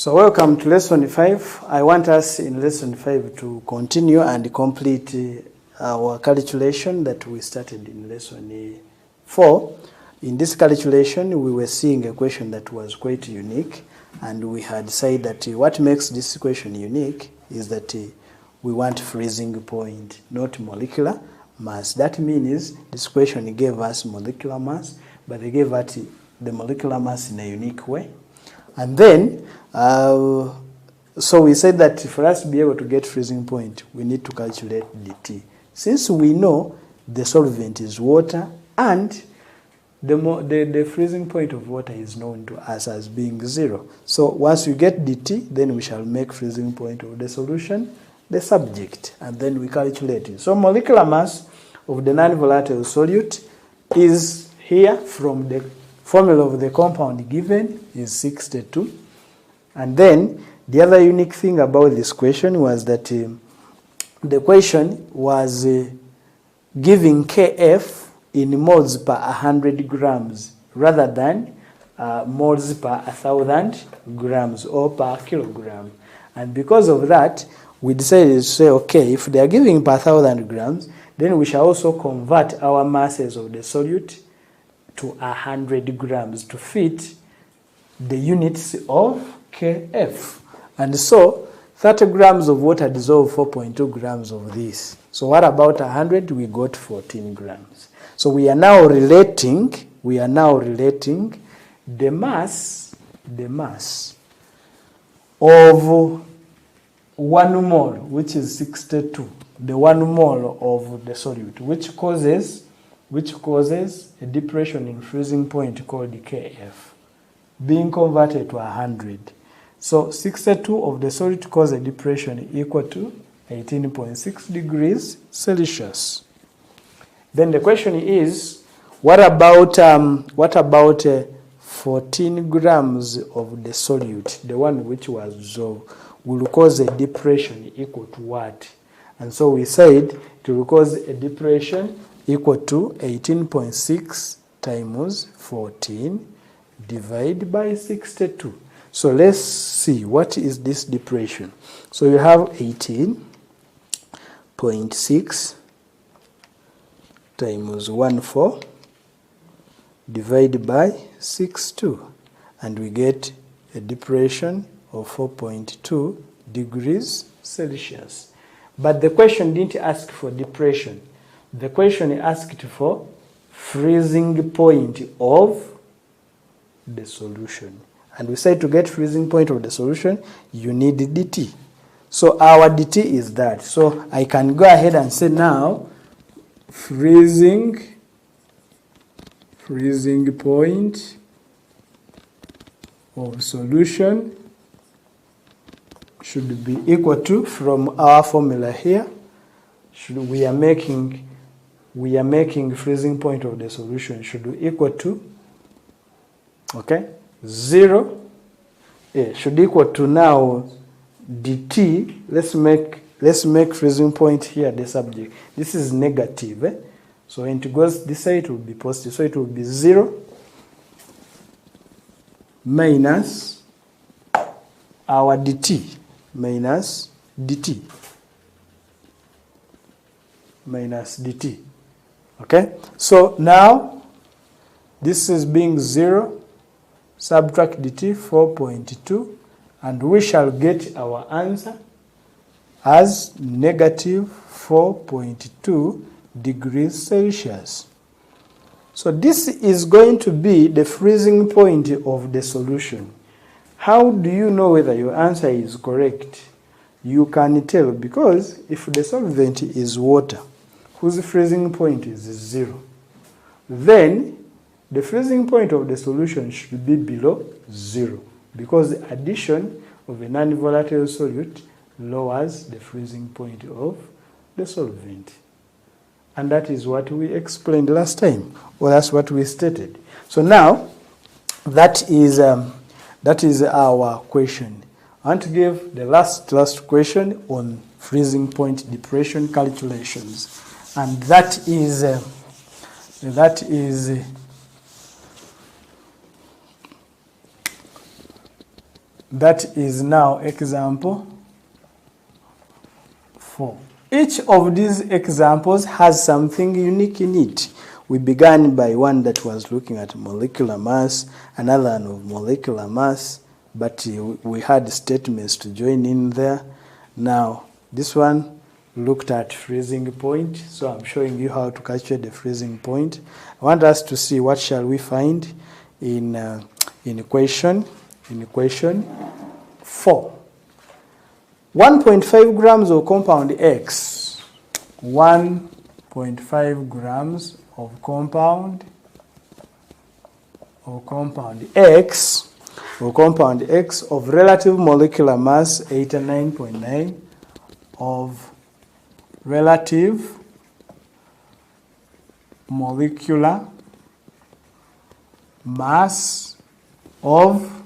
So welcome to lesson 5. I want us in lesson 5 to continue and complete our calculation that we started in lesson 4. In this calculation, we were seeing a question that was quite unique, and we had said that what makes this question unique is that we want freezing point, not molecular mass. That means this question gave us molecular mass, but they gave us the molecular mass in a unique way. And then, so we said that for us to be able to get freezing point, we need to calculate dt. Since we know the solvent is water and the freezing point of water is known to us as being 0. So once we get dt, then we shall make freezing point of the solution the subject, and then we calculate it. So molecular mass of the non-volatile solute is here from the formula of the compound given is 62. And then the other unique thing about this question was that the question was giving Kf in moles per 100 grams rather than moles per 1,000 grams or per kilogram. And because of that, we decided to say, okay, if they are giving per 1,000 grams, then we shall also convert our masses of the solute to 100 grams to fit the units of Kf. And so 30 grams of water dissolve 4.2 grams of this. So what about 100? We got 14 grams. So we are now relating the mass of 1 mole, which is 62, the 1 mole of the solute, which causes a depression in freezing point called Kf, being converted to 100. So 62 of the solute cause a depression equal to 18.6 degrees Celsius. Then the question is, what about 14 grams of the solute, the one which was dissolved, will cause a depression equal to what? And so we said it will cause a depression equal to 18.6 times 14 divided by 62. So let's see, what is this depression? So you have 18.6 times 14 divided by 62, and we get a depression of 4.2 degrees Celsius. But the question didn't ask for depression. The question asked for freezing point of the solution. And we said to get freezing point of the solution, you need dt. So our dt is that. So I can go ahead and say now, freezing point of solution should be equal to, from our formula here, we are making freezing point of the solution should be equal to, okay, 0. Yeah, should equal to now dt. Let's make freezing point here the subject. This is negative, so when it goes this side it will be positive. So it will be 0 minus our dt minus dt. Okay, so now this is being 0, subtract dt, 4.2, and we shall get our answer as negative 4.2 degrees Celsius. So this is going to be the freezing point of the solution. How do you know whether your answer is correct? You can tell, because if the solvent is water, whose freezing point is 0, then the freezing point of the solution should be below 0, because the addition of a non-volatile solute lowers the freezing point of the solvent. And that is what we explained last time, or that's what we stated. So now, that is our question. I want to give the last question on freezing point depression calculations. And that is That is now example 4. Each of these examples has something unique in it. We began by one that was looking at molecular mass, another one of molecular mass, but we had statements to join in there. Now, this one looked at freezing point, so I'm showing you how to calculate the freezing point. I want us to see what shall we find in equation 4. 1.5 grams of compound X, 1.5 grams of compound X of relative molecular mass 89.9 of relative molecular mass of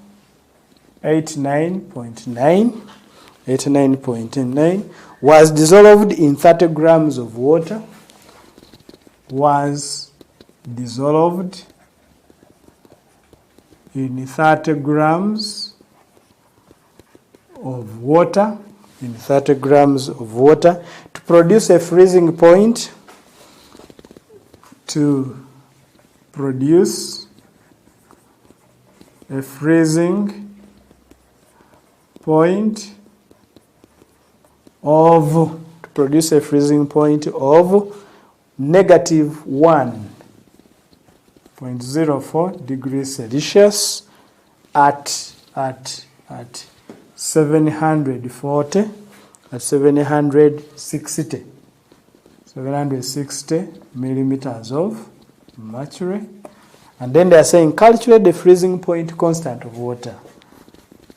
89.9 was dissolved in 30 grams of water, was dissolved in 30 grams of water, to produce a freezing point, of negative 1.04 degrees Celsius at 760 millimeters of mercury. And then they are saying calculate the freezing point constant of water.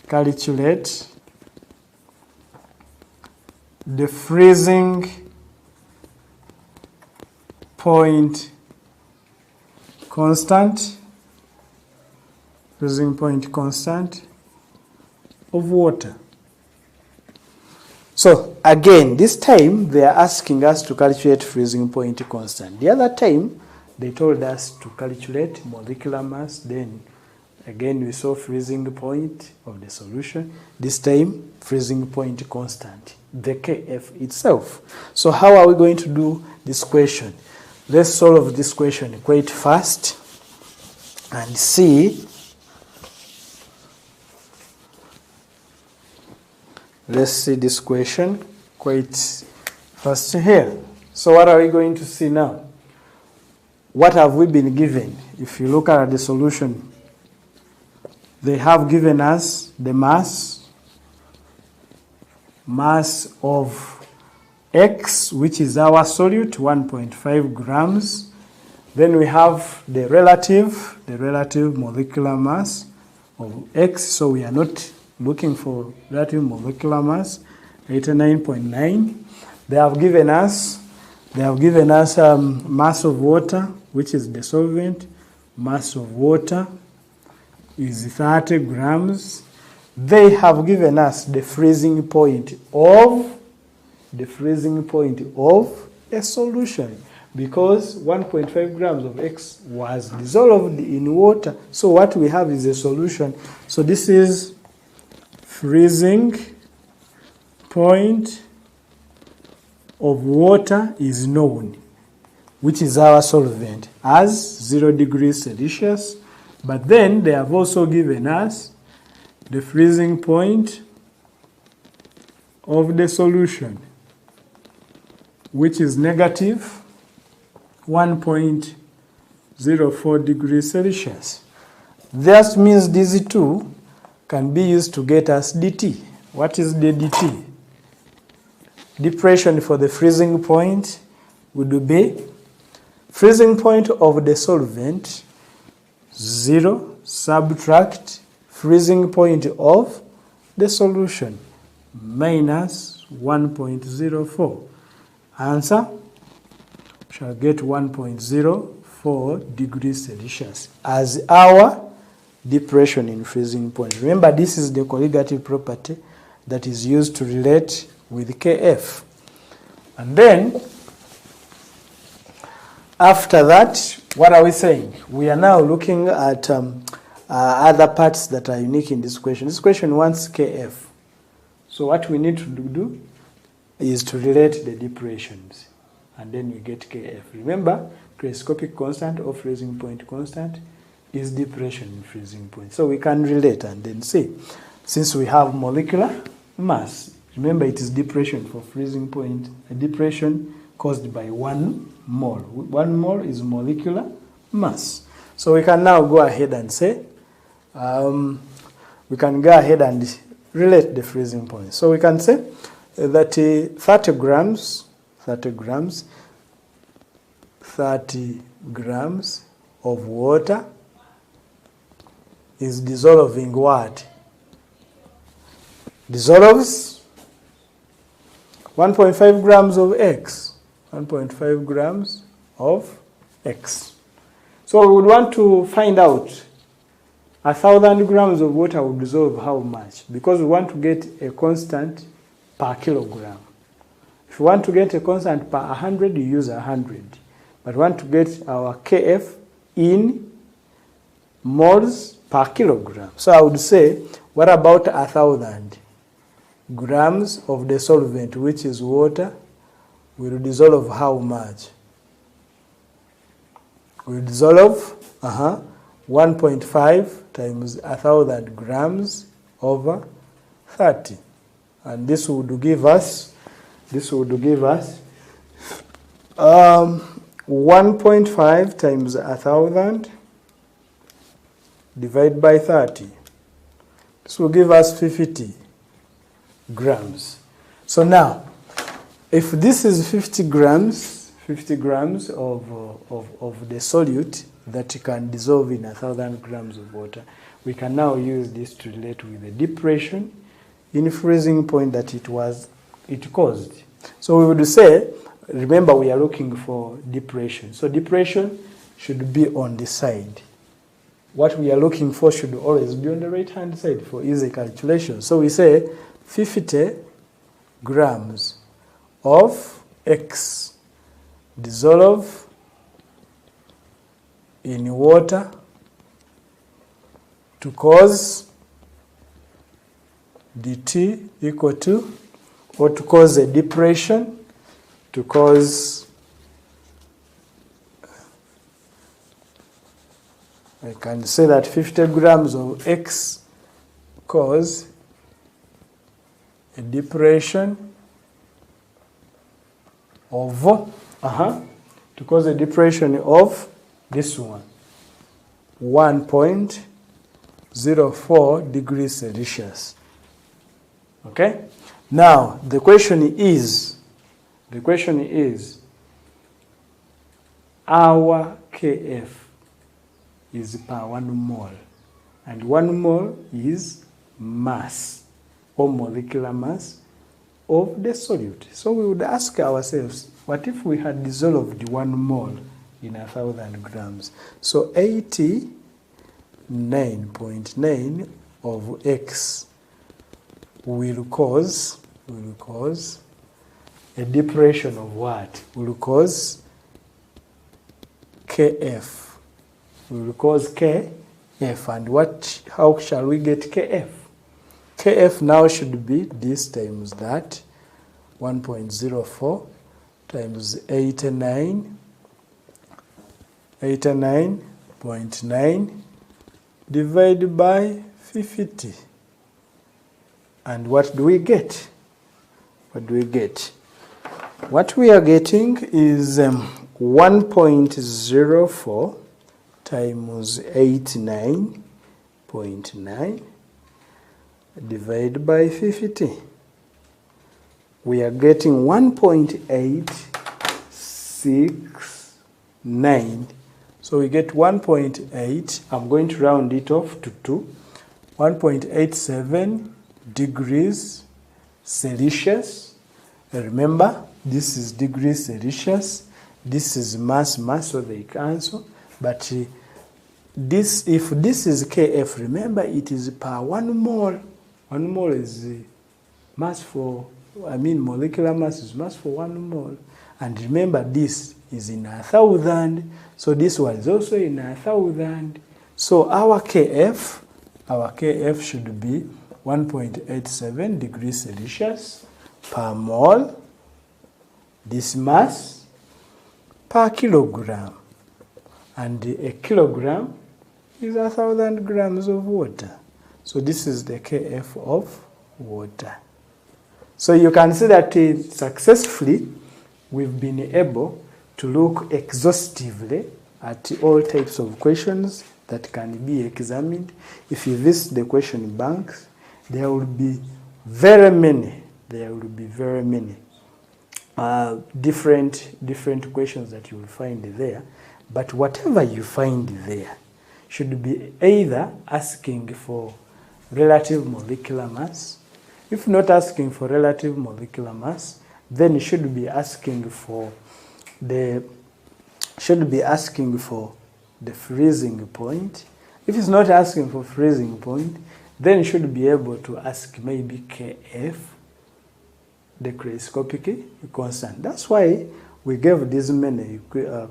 Calculate the freezing point constant of water. So again, this time they are asking us to calculate freezing point constant. The other time they told us to calculate molecular mass, then again we saw freezing point of the solution. This time freezing point constant, the Kf itself. So how are we going to do this question? Let's solve this question quite fast and see. Let's see this question quite fast here. So what are we going to see now? What have we been given? If you look at the solution, they have given us the mass of X, which is our solute, 1.5 grams. Then we have the relative molecular mass of X. So we are not looking for relative molecular mass, 89.9. They have given us mass of water, which is the solvent. Mass of water is 30 grams. They have given us the freezing point of a solution, because 1.5 grams of X was dissolved in water. So what we have is a solution. So this is freezing point of water is known, which is our solvent, as 0 degrees Celsius. But then they have also given us the freezing point of the solution, which is negative 1.04 degrees Celsius. That means these two can be used to get us dt. What is the dt? Depression for the freezing point would be freezing point of the solvent, 0, subtract freezing point of the solution, minus 1.04. Answer, shall get 1.04 degrees Celsius as our depression in freezing point. Remember, this is the colligative property that is used to relate with Kf. And then, after that, what are we saying? We are now looking at other parts that are unique in this question. This question wants Kf. So what we need to do is to relate the depressions, and then we get Kf. Remember, crescoscopic constant or freezing point constant is depression in freezing point. So we can relate and then see. Since we have molecular mass, remember it is depression for freezing point, a depression caused by 1 mole. 1 mole is molecular mass. So we can now go ahead and say, we can go ahead and relate the freezing point. So we can say that 30 grams of water is dissolving what? Dissolves 1.5 grams of X. 1.5 grams of X. So we would want to find out 1,000 grams of water will dissolve how much? Because we want to get a constant per kilogram. If you want to get a constant per 100, you use 100. But we want to get our Kf in moles per kilogram. So I would say, what about 1,000 grams of the solvent, which is water, will dissolve how much? Will dissolve 1.5 times 1,000 grams over 30. And this would give us 1.5 times 1,000 divided by 30. This will give us 50 grams. So now, if this is 50 grams of the solute that can dissolve in 1,000 grams of water, we can now use this to relate with the depression in freezing point that it caused. So we would say, remember we are looking for depression. So depression should be on the side. What we are looking for should always be on the right-hand side for easy calculation. So we say 50 grams of X dissolve in water to cause dt equal to, or to cause a depression, to cause, I can say that 50 grams of X cause a depression of, to cause a depression of this one, 1.04 degrees Celsius. Okay? Now, the question is, our Kf is per 1 mole, and 1 mole is mass or molecular mass of the solute. So we would ask ourselves, what if we had dissolved 1 mole in 1,000 grams? So 89.9 of X will cause a depression of what? Will cause Kf. Will cause Kf. And how shall we get Kf? Kf now should be this times that, 1.04 times 89.9 divided by 50. And what do we get? What do we get? What we are getting is 1.04 times 89.9 divided by 50. We are getting 1.869. So we get 1.8, I'm going to round it off to 2, 1.87 degrees Celsius. Remember, this is degrees Celsius, this is mass, so they cancel. But if this is Kf, remember it is per 1 mole. 1 mole is mass for, molecular mass is mass for 1 mole. And remember, this is in 1,000, so this one is also in 1,000. So our KF should be 1.87 degrees Celsius per mole. This mass per kilogram. And a kilogram is 1,000 grams of water. So this is the KF of water. So you can see that successfully we've been able to look exhaustively at all types of questions that can be examined. If you visit the question banks, there will be very many. There will be very many different questions that you will find there. But whatever you find there should be either asking for relative molecular mass. If not asking for relative molecular mass, then it should be asking for the freezing point. If it's not asking for freezing point, then you should be able to ask maybe KF, the cryoscopic constant. That's why we gave these many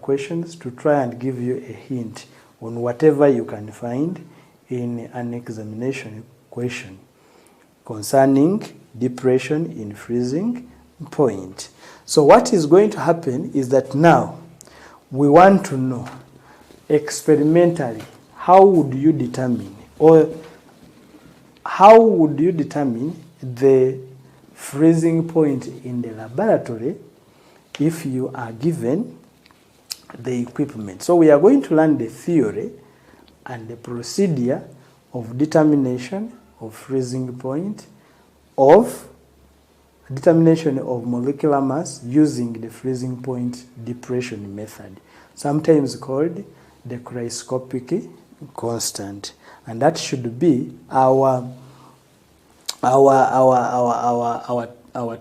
questions to try and give you a hint on whatever you can find in an examination question concerning depression in freezing point. So what is going to happen is that now we want to know experimentally how would you determine the freezing point in the laboratory if you are given the equipment. So we are going to learn the theory and the procedure of determination of freezing point, of determination of molecular mass using the freezing point depression method, sometimes called the cryoscopic constant. And that should be our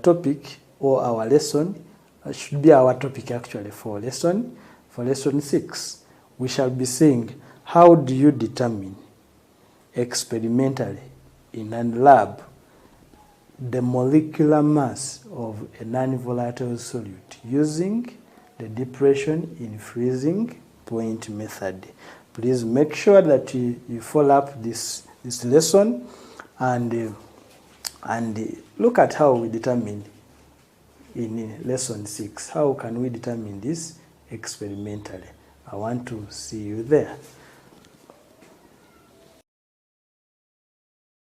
topic, or our lesson. Should be our topic actually for lesson 6. We shall be seeing how do you determine experimentally in a lab the molecular mass of a non-volatile solute using the depression in freezing point method. Please make sure that you follow up this lesson and look at how we determine in lesson 6. How can we determine this experimentally? I want to see you there.